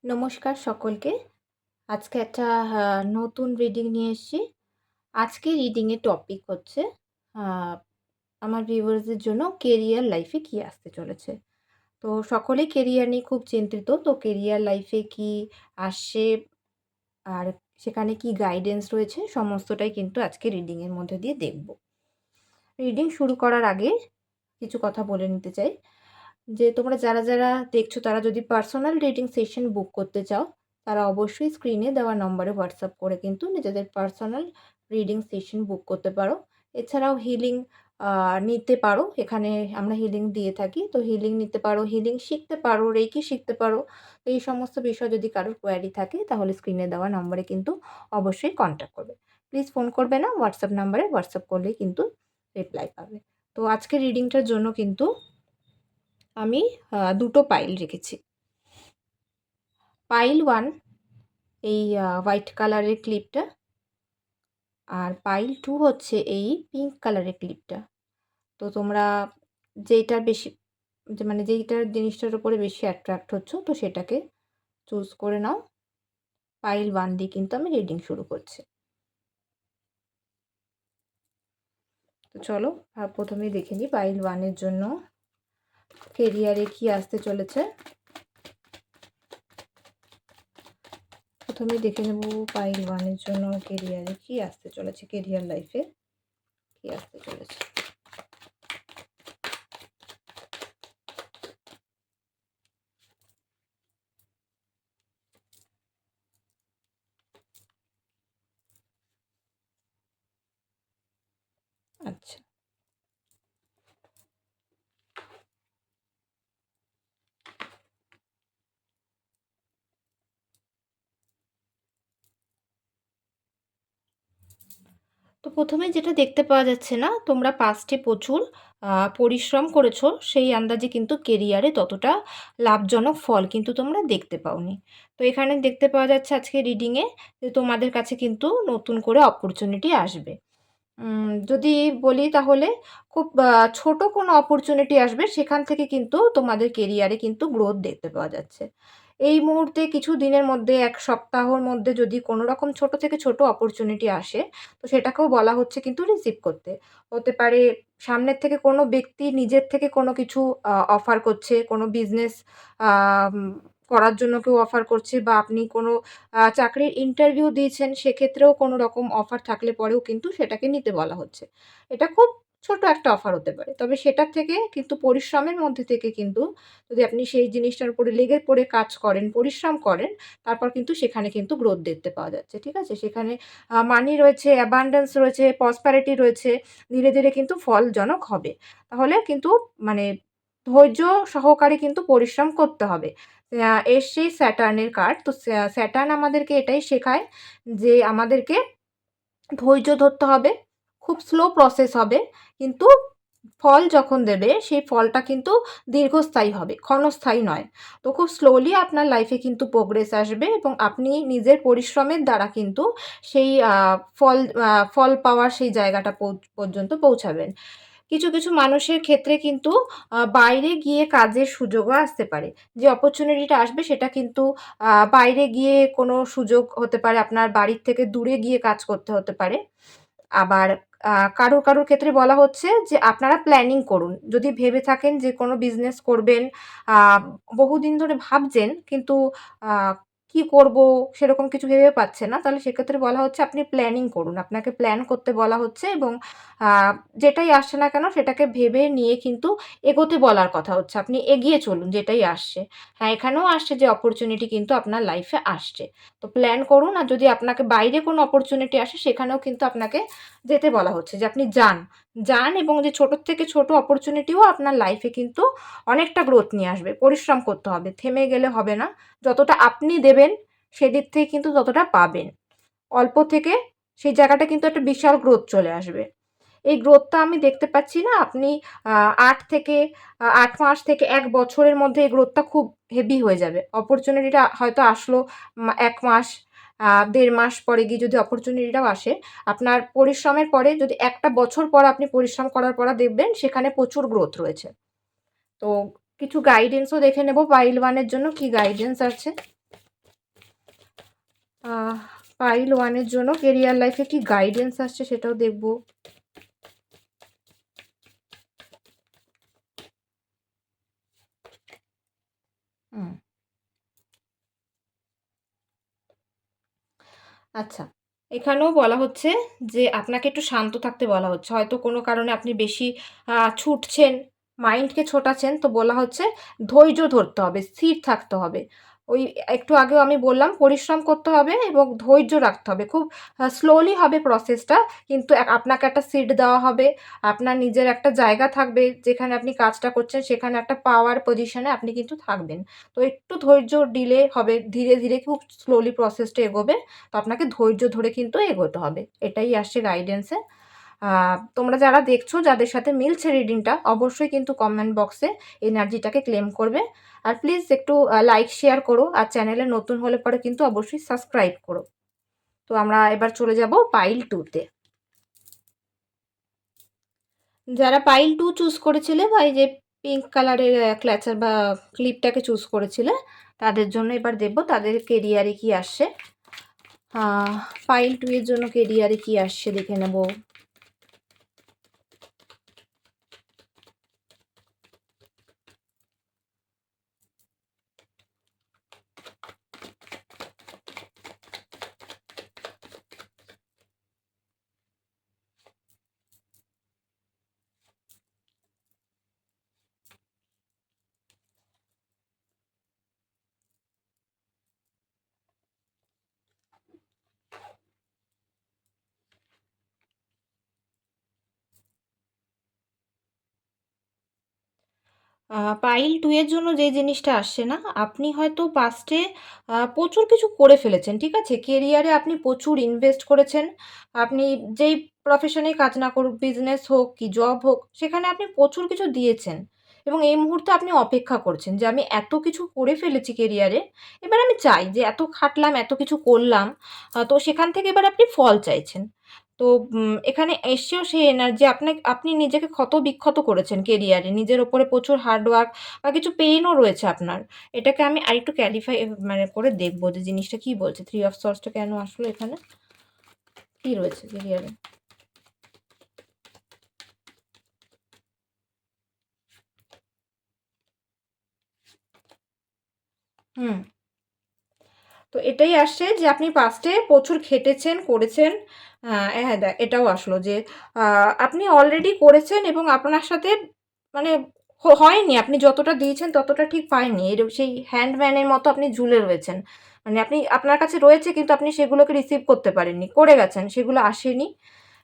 নমস্কার সকলকে। আজকে একটা নতুন রিডিং নিয়ে এসেছি। আজকের রিডিংয়ের টপিক হচ্ছে আ আমার ভিউয়ার্সদের জন্য কেরিয়ার লাইফে কী আসতে চলেছে। তো সকলেই কেরিয়ার নিয়ে খুব চিন্তিত। তো কেরিয়ার লাইফে কী আসছে আর সেখানে কী গাইডেন্স রয়েছে সমস্তটাই কিন্তু আজকে রিডিংয়ের মধ্যে দিয়ে দেখব। রিডিং শুরু করার আগে কিছু কথা বলে নিতে চাই যে তোমরা যারা দেখছো তারা যদি পার্সোনাল রিডিং সেশন বুক করতে চাও, তারা অবশ্যই স্ক্রিনে দেওয়া নম্বরে হোয়াটসঅ্যাপ করে কিন্তু নিজেদের পার্সোনাল রিডিং সেশন বুক করতে পারো। এছাড়াও হিলিং নিতে পারো। এখানে আমরা হিলিং দিয়ে থাকি। তো হিলিং নিতে পারো, হিলিং শিখতে পারো, রেকি শিখতে পারো। তো এই সমস্ত বিষয় যদি কারোর কোয়ারি থাকে তাহলে স্ক্রিনে দেওয়া নম্বরে কিন্তু অবশ্যই কন্ট্যাক্ট করবে। প্লিজ ফোন করবে না, হোয়াটসঅ্যাপ নাম্বারে হোয়াটসঅ্যাপ করলেই কিন্তু রিপ্লাই পাবে। তো আজকের রিডিংটার জন্য কিন্তু আমি ২ টো পাইল রেখেছি। পাইল 1 এই হোয়াইট কালারের ক্লিপটা, আর পাইল 2 হচ্ছে এই পিঙ্ক কালারের ক্লিপটা। তো তোমরা যেইটার বেশি মানে যেইটার জিনিসটার উপরে বেশি অ্যাট্রাক্ট হচ্ছ তো সেটাকে চুজ করে নাও। পাইল 1 দিয়ে কিন্তু আমি রিডিং শুরু করছি। তো চলো প্রথমেই দেখে নিই পাইল 1 এর জন্য কেরিয়ারে কী আসতে চলেছে। প্রথমেই দেখে নেব পাইল 1 এর জন্য কেরিয়ারে কী আসতে চলেছে, কেরিয়ার লাইফে কী আসতে চলেছে। আচ্ছা, তো প্রথমে যেটা দেখতে পাওয়া যাচ্ছে না, তোমরা পাস্টে প্রচুর পরিশ্রম করেছো, সেই আন্দাজে কিন্তু কেরিয়ারে ততটা লাভজনক ফল কিন্তু তোমরা দেখতে পাওনি। তো এখানে দেখতে পাওয়া যাচ্ছে আজকে রিডিংয়ে যে তোমাদের কাছে কিন্তু নতুন করে অপরচুনিটি আসবে। যদি বলি তাহলে খুব ছোট কোনো অপরচুনিটি আসবে, সেখান থেকে কিন্তু তোমাদের কেরিয়ারে কিন্তু গ্রোথ দেখতে পাওয়া যাচ্ছে। এই মুহূর্তে কিছু দিনের মধ্যে ১ সপ্তাহর মধ্যে যদি কোনো রকম ছোট থেকে ছোট অপরচুনিটি আসে, তো সেটাকেও বলা হচ্ছে কিন্তু রিসিভ করতে। হতে পারে সামনের থেকে কোনো ব্যক্তি নিজের থেকে কোনো কিছু অফার করছে, কোনো বিজনেস আম করার জন্য কেউ অফার করছে, বা আপনি কোনো চাকরির ইন্টারভিউ দিয়েছেন, সেক্ষেত্রেও কোনো রকম অফার থাকলে পরেও কিন্তু সেটাকে নিতে বলা হচ্ছে। এটা খুব ছোট একটা অফার হতে পারে। তবে সেটার থেকে কিন্তু পরিশ্রমের মধ্যে থেকে কিন্তু যদি আপনি সেই জিনিসটার উপরে লেগে পড়ে কাজ করেন, পরিশ্রম করেন, তারপর কিন্তু সেখানে কিন্তু গ্রোথ দেখতে পাওয়া যাচ্ছে। ঠিক আছে? সেখানে মানি রয়েছে, অ্যাবান্ডেন্স রয়েছে, প্রসপ্যারিটি রয়েছে। ধীরে, ধীরে কিন্তু ফলজনক হবে। তাহলে কিন্তু মানে ধৈর্য সহকারে কিন্তু পরিশ্রম করতে হবে। এসছেই স্যাটার্নের কার্ড। তো স্যাটার্ন আমাদেরকে এটাই শেখায় যে আমাদেরকে ধৈর্য ধরতে হবে। খুব স্লো প্রসেস হবে। কিন্তু ফল যখন দেবে সেই ফলটা কিন্তু দীর্ঘস্থায়ী হবে, ক্ষণস্থায়ী নয়। তো খুব স্লোলি আপনার লাইফে কিন্তু প্রোগ্রেস আসবে এবং আপনি নিজের পরিশ্রমের দ্বারা কিন্তু সেই ফল পাওয়ার সেই জায়গাটা পর্যন্ত পৌঁছাবেন। কিছু, কিছু মানুষের ক্ষেত্রে কিন্তু বাইরে গিয়ে কাজের সুযোগও আসতে পারে। যে অপরচুনিটিটা আসবে সেটা কিন্তু বাইরে গিয়ে কোনো সুযোগ হতে পারে, আপনার বাড়ির থেকে দূরে গিয়ে কাজ করতে হতে পারে। আবার কারোর ক্ষেত্রে বলা হচ্ছে যে আপনারা প্ল্যানিং করুন। যদি ভেবে থাকেন যে কোনো বিজনেস করবেন, আ বহুদিন ধরে ভাবছেন কিন্তু আ কি করব সেরকম কিছু ভেবে পাচ্ছেন না, তাহলে সেক্ষেত্রে বলা হচ্ছে আপনি প্ল্যানিং করুন। আপনাকে প্ল্যান করতে বলা হচ্ছে এবং আ যেটাই আসছে না কেন সেটাকে ভেবে নিয়ে কিন্তু এগোতে বলার কথা হচ্ছে। আপনি এগিয়ে চলুন যেটাই আসছে। হ্যাঁ, এখানেও আসছে যে অপরচুনিটি কিন্তু আপনার লাইফে আসছে। তো প্ল্যান করুন, আর যদি আপনাকে বাইরে কোনো অপরচুনিটি আসে সেখানেও কিন্তু আপনাকে যেতে বলা হচ্ছে যে আপনি যান। যান এবং যে ছোট থেকে ছোট অপরচুনিটিও আপনার লাইফে কিন্তু অনেকটা গ্রোথ নিয়ে আসবে। পরিশ্রম করতে হবে। থেমে গেলে হবে না। যতটা আপনি দেবেন সেদিক থেকে কিন্তু ততটা পাবেন। অল্প থেকে সেই জায়গাটা কিন্তু একটা বিশাল গ্রোথ চলে আসবে। এই গ্রোথটা আমি দেখতে পাচ্ছি না, আপনি ৮ থেকে ৮ মাস থেকে ১ বছরের মধ্যে এই গ্রোথটা খুব হেভি হয়ে যাবে। অপরচুনিটিটা হয়তো আসলো ১ মাস, ১.৫ মাস পরে গিয়ে যদি অপরচুনিটিটাও আসে, আপনার পরিশ্রমের পরে যদি ১ টা বছর পর আপনি পরিশ্রম করার পর দেখবেন সেখানে প্রচুর গ্রোথ রয়েছে। তো কিছু গাইডেন্সও দেখে নেব পাইল 1 এর জন্য কি গাইডেন্স আছে। আহ, পাইল 1-এর জন্য কেরিয়ার লাইফে কি গাইডেন্স আসছে সেটাও দেখব। হুম, আচ্ছা, এখানেও বলা হচ্ছে যে আপনাকে একটু শান্ত থাকতে বলা হচ্ছে। হয়তো কোনো কারণে আপনি বেশি ছুটছেন, মাইন্ডকে ছোটাচ্ছেন, তো বলা হচ্ছে ধৈর্য ধরতে হবে, স্থির থাকতে হবে। ওই একটু আগেও আমি বললাম পরিশ্রম করতে হবে এবং ধৈর্য রাখতে হবে। খুব স্লোলি হবে প্রসেসটা, কিন্তু আপনাকে একটা সিট দেওয়া হবে, আপনার নিজের একটা জায়গা থাকবে যেখানে আপনি কাজটা করছেন, সেখানে একটা পাওয়ার পজিশনে আপনি কিন্তু থাকবেন। তো একটু ধৈর্য ডিলে হবে, ধীরে, ধীরে খুব স্লোলি প্রসেসটা এগোবে। তো আপনাকে ধৈর্য ধরে কিন্তু এগোতে হবে, এটাই আসছে গাইডেন্সে। তোমরা যারা দেখছো, যাদের সাথে মিলছে রিডিংটা, অবশ্যই কিন্তু কমেন্ট বক্সে এনার্জিটাকে ক্লেম করবে। আর প্লিজ একটু লাইক শেয়ার করো, আর চ্যানেলে নতুন হলে পরে কিন্তু অবশ্যই সাবস্ক্রাইব করো। তো আমরা এবার চলে যাব পাইল 2-তে। যারা পাইল 2 চুজ করেছিলে, বা এই যে পিঙ্ক কালারের ক্ল্যাচার বা ক্লিপটাকে চুজ করেছিলে, তাদের জন্য এবার দেখবো তাদের কেরিয়ারে কি আসছে। পাইল 2 এর জন্য কেরিয়ারে কি আসছে দেখে নেব। পাইল 2 এর জন্য যে জিনিসটা আসছে না, আপনি হয়তো পাস্টে প্রচুর কিছু করে ফেলেছেন, ঠিক আছে? কেরিয়ারে আপনি প্রচুর ইনভেস্ট করেছেন। আপনি যেই প্রফেশনেই কাজ না করুক, বিজনেস হোক কি জব হোক, সেখানে আপনি প্রচুর কিছু দিয়েছেন। এবং এই মুহূর্তে আপনি অপেক্ষা করছেন যে আমি এত কিছু করে ফেলেছি কেরিয়ারে, এবার আমি চাই যে এত খাটলাম, এত কিছু করলাম, তো সেখান থেকে এবার আপনি ফল চাইছেন। তো এখানে এসছেও সেই এনার্জি, আপনি নিজেকে ক্ষত-বিক্ষত করেছেন কেরিয়ারে। নিজের ওপরে প্রচুর হার্ড ওয়ার্ক বা কিছু পেইনও রয়েছে আপনার। এটাকে আমি আরেকটু ক্যালিফাই মানে করে দেখব যে জিনিসটা কী বলছে। 3 অফ সর্সটা কেন আসলো এখানে? কী রয়েছে কেরিয়ারে? হুম। তো এটাই আসছে যে আপনি পাস্টে প্রচুর খেটেছেন, করেছেন। হ্যাঁ, এটাও আসলো যে আপনি অলরেডি করেছেন এবং আপনার সাথে মানে হয়নি। আপনি যতটা দিয়েছেন ততটা ঠিক পায়নি। সেই হ্যান্ডম্যানের মতো আপনি ঝুলে রয়েছেন। মানে আপনার কাছে রয়েছে, কিন্তু আপনি সেগুলোকে রিসিভ করতে পারেননি। করে গেছেন, সেগুলো আসেনি।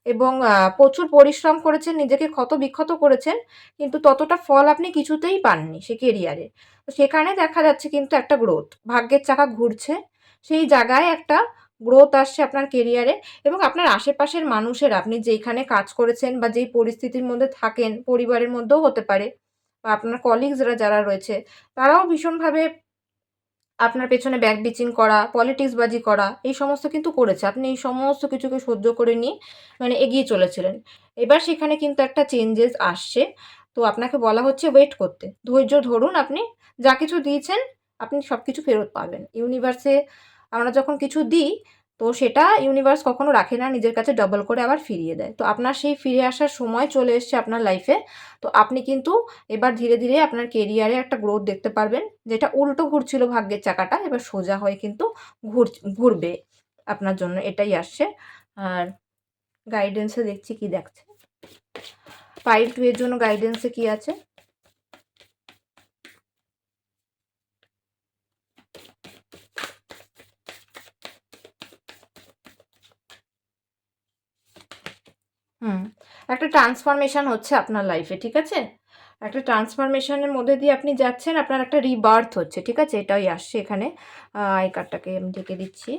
এবং প্রচুর পরিশ্রম করেছেন, নিজেকে ক্ষত-বিক্ষত করেছেন। কিন্তু ততটা ফল আপনি কিছুতেই পাননি সে কেরিয়ারে। তো সেখানে দেখা যাচ্ছে কিন্তু একটা গ্রোথ। ভাগ্যের চাকা ঘুরছে। সেই জায়গায় একটা গ্রোথ আসছে আপনার কেরিয়ারে। এবং আপনার আশেপাশের মানুষেরা, আপনি যেইখানে কাজ করেছেন বা যেই পরিস্থিতির মধ্যে থাকেন, পরিবারের মধ্যেও হতে পারে, বা আপনার কলিগসরা যারা রয়েছে, তারাও ভীষণভাবে আপনার পেছনে ব্যাক বিচিং করা, পলিটিক্সবাজি করা, এই সমস্ত কিন্তু করেছে। আপনি এই সমস্ত কিছুকে সহ্য করে নিয়ে মানে এগিয়ে চলেছিলেন। এবার সেখানে কিন্তু একটা চেঞ্জেস আসছে। তো আপনাকে বলা হচ্ছে ওয়েট করতে। ধৈর্য ধরুন আপনি। যা কিছু দিয়েছেন, আপনি সবকিছু ফেরত পাবেন। ইউনিভার্সে আমরা যখন কিছু দিই, তো সেটা ইউনিভার্স কখনো রাখে না, নিজের কাছে ডবল করে আবার ফিরিয়ে দেয়। তো আপনার সেই ফিরে আসার সময় চলে এসছে আপনার লাইফে। তো আপনি কিন্তু এবার ধীরে, ধীরে আপনার কেরিয়ারে একটা গ্রোথ দেখতে পারবেন। যেটা উল্টো ঘুরছিল ভাগ্যের চাকাটা, এবার সোজা হয়ে কিন্তু ঘুরবে আপনার জন্য, এটাই আসছে। আর গাইডেন্সে দেখছি কি দেখছে। পাইল 2 এর জন্য গাইডেন্সে কি আছে? হুম, একটা ট্রান্সফরমেশন হচ্ছে আপনার লাইফে, ঠিক আছে? একটা ট্রান্সফরমেশনের মধ্যে দিয়ে আপনি যাচ্ছেন, আপনার একটা রিবার্থ হচ্ছে, ঠিক আছে? এটাই আসছে এখানে। এই কার্ডটাকে আমি ঢেকে দিচ্ছি।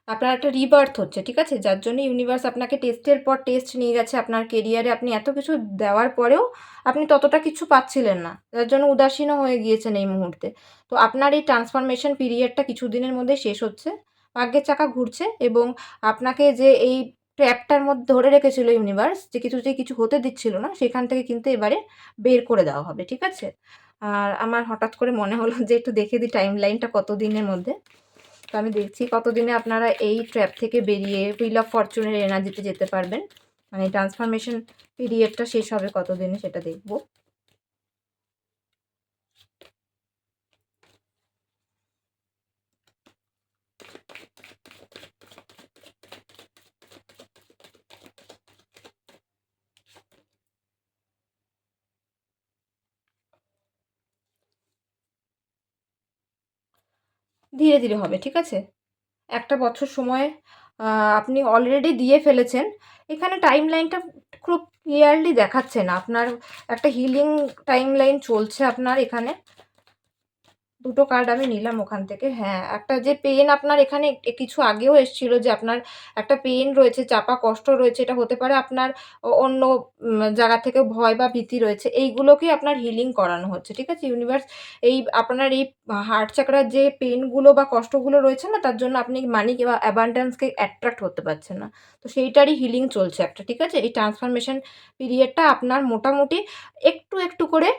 আপনার একটা রিবার্থ হচ্ছে, ঠিক আছে? যার জন্য ইউনিভার্স আপনাকে টেস্টের পর টেস্ট নিয়ে গেছে আপনার কেরিয়ারে। আপনি এত কিছু দেওয়ার পরেও আপনি ততটা কিছু পাচ্ছিলেন না। যার জন্য উদাসীনও হয়ে গিয়েছেন এই মুহূর্তে। তো আপনার এই ট্রান্সফরমেশন পিরিয়ডটা কিছুদিনের মধ্যে শেষ হচ্ছে। ভাগ্যের চাকা ঘুরছে এবং আপনাকে যে এই ট্র্যাপটার মধ্যে ধরে রেখেছিল ইউনিভার্স, যে কিছুতেই কিছু হতে দিচ্ছিল না, সেখান থেকে কিন্তু এবারে বের করে দেওয়া হবে, ঠিক আছে? আর আমার হঠাৎ করে মনে হলো যে একটু দেখে দিই টাইমলাইনটা কত দিনের মধ্যে। তো আমি দেখছি কতদিনে আপনারা এই ট্র্যাপ থেকে বেরিয়ে হুইল অফ ফরচুনের এনার্জিতে যেতে পারবেন, মানে ট্রান্সফরমেশন পিরিয়ডটা শেষ হবে কতদিনে সেটা দেখব। ধীরে ধীরে হবে, ঠিক আছে? একটা বছর সময় আপনি অলরেডি দিয়ে ফেলেছেন। এখানে টাইম লাইনটা খুব ক্লিয়ারলি দেখাচ্ছে না। আপনার একটা হিলিং টাইম লাইন চলছে আপনার এখানে। দুটো কার্ড আমি নিলাম ওখান থেকে। হ্যাঁ, একটা যে পেইন আপনার এখানে কিছু আগেও এসছিল যে আপনার একটা পেইন রয়েছে, চাপা কষ্ট রয়েছে। এটা হতে পারে আপনার অন্য জায়গা থেকে ভয় বা ভীতি রয়েছে। এইগুলোকেই আপনার হিলিং করানো হচ্ছে। ঠিক আছে? ইউনিভার্স এই আপনার এই হার্ট চাকরার যে পেইনগুলো বা কষ্টগুলো রয়েছে না, তার জন্য আপনি মানি কিংবা অ্যাবান্ডেন্সকে অ্যাট্রাক্ট হতে পারছেন না। তো সেইটারই হিলিং চলছে একটা। ঠিক আছে? এই ট্রান্সফরমেশন পিরিয়ডটা আপনার মোটামুটি একটু, একটু করে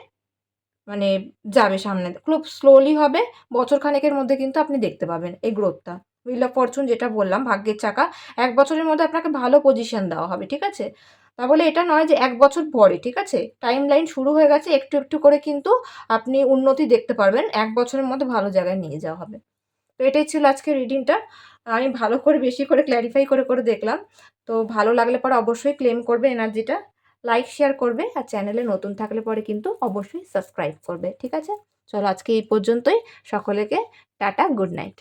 মানে যাবে সামনে। খুব স্লোলি হবে। বছর খানেকের মধ্যে কিন্তু আপনি দেখতে পাবেন এই গ্রোথটা। হুইল অফ ফরচুন যেটা বললাম, ভাগ্যের চাকা, ১ বছরের মধ্যে আপনাকে ভালো পজিশন দেওয়া হবে। ঠিক আছে? তা বলে এটা নয় যে ১ বছর পরে, ঠিক আছে? টাইম লাইন শুরু হয়ে গেছে। একটু, একটু করে কিন্তু আপনি উন্নতি দেখতে পারবেন। ১ বছরের মধ্যে ভালো জায়গায় নিয়ে যাওয়া হবে। তো এটাই ছিল আজকের রিডিংটা। আমি ভালো করে বেশি করে ক্ল্যারিফাই করে, করে দেখলাম। তো ভালো লাগলে পরে অবশ্যই ক্লেম করবে এনার্জিটা। লাইক, শেয়ার করবে আর চ্যানেলে নতুন থাকলে পরে কিন্তু অবশ্যই সাবস্ক্রাইব করবে। ঠিক আছে? চলো আজকে এই পর্যন্তই। সকলেকে টাটা, গুড নাইট।